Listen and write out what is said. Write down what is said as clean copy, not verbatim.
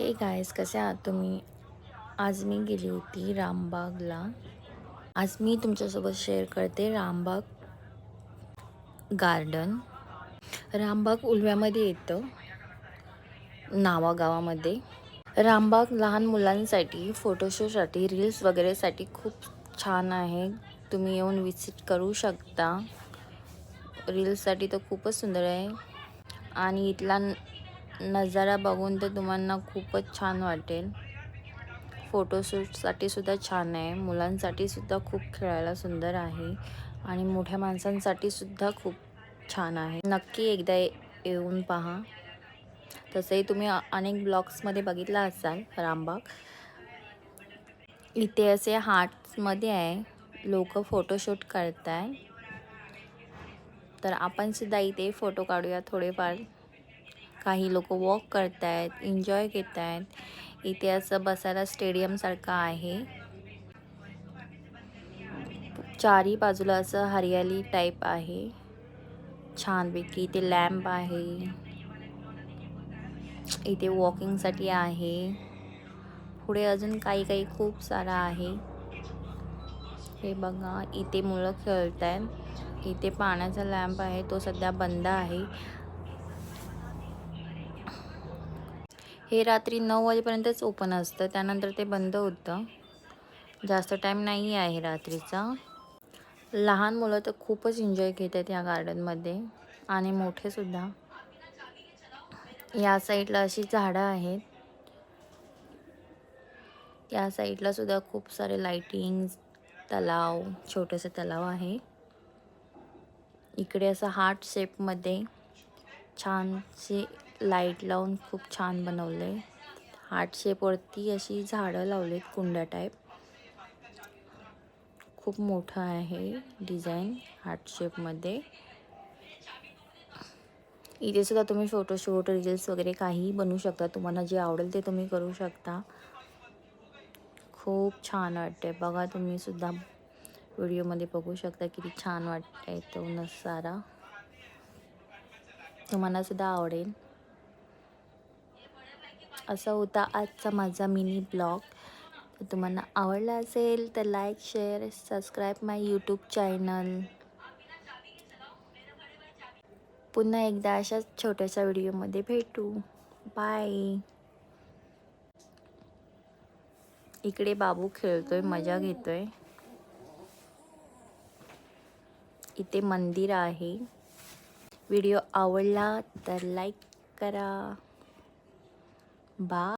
Hey guys, कसे आहात तुम्ही? आज मी गेली होती रामबागला. आज मी तुमच्यासोबत शेअर करते रामबाग गार्डन. रामबाग उलव्यामध्ये येतं, नावा गावामध्ये. रामबाग लहान मुलांसाठी, फोटोशूटसाठी, रील्स वगैरेसाठी खूप छान आहे. तुम्ही येऊन विजिट करू शकता. रील्ससाठी तर खूपच सुंदर आहे आणि इथला नजारा बघून तर तुम्हाला खूपच छान वाटेल. फोटोशूटसाठी सुद्धा छान आहे. मुलांसाठी सुद्धा खूप खेळायला सुंदर आहे आणि मोठ्या माणसांसाठी सुद्धा खूप छान आहे. नक्की एकदा येऊन पहा. तसंही तुम्ही अनेक ब्लॉग्समध्ये बघितला असाल रामबाग. इथे असे हार्ट्समध्ये आहे, लोक फोटोशूट करताय. तर आपण सुद्धा इथे फोटो काढूया थोडेफार. काही लोक वॉक करतायत, एन्जॉय घेत आहेत. इथे असं बसायला स्टेडियम सारखं आहे. चारी बाजूला असं हरियाली टाईप आहे, छानपैकी. इथे लॅम्प आहे, इथे वॉकिंगसाठी आहे. पुढे अजून काही काही खूप सारा आहे. हे बघा, इथे मुलं खेळत आहेत. इथे पाण्याचा लॅम्प आहे, तो सध्या बंद आहे. हे रात्री 9 वाजेपर्यंतच ओपन असतं, त्यानंतर ते बंद होतं. जास्त टाईम नाही आहे रात्रीचा. लहान मुलं तर खूपच एन्जॉय घेत आहेत या गार्डनमध्ये आणि मोठे सुद्धा. या साईडला अशी झाडं आहेत. या साईडला सुद्धा खूप सारे लाइटिंग्स, तलाव, छोटेसे तलाव आहे. इकडे असं हार्ट शेपमध्ये छानसे लाईट लावून खूप छान बनवले. हार्ट शेपवरती अशी झाडं लावलीत कुंड्या टाईप. खूप मोठं आहे डिझाईन हार्ट शेपमध्ये. इथे सुद्धा तुम्ही फोटोशूट, रील्स वगैरे काहीही बनवू शकता. तुम्हाला जे आवडेल ते तुम्ही करू शकता. खूप छान वाटते बघा. तुम्ही सुद्धा व्हिडिओमध्ये बघू शकता किती छान वाटतंय तो नजारा. तुम्हाला सुद्धा आवडेल. असा होता आजचा माझा मिनी ब्लॉग. तुम्हाला आवडला असेल तर लाईक, शेअर, सबस्क्राईब माय यूट्यूब चॅनल. पुन्हा एकदा अशाच छोट्याशा व्हिडिओमध्ये भेटू. बाय. इकडे बाबू खेळतोय, मजा घेतोय. इथे मंदिर आहे. व्हिडिओ आवडला तर लाईक करा. बाय.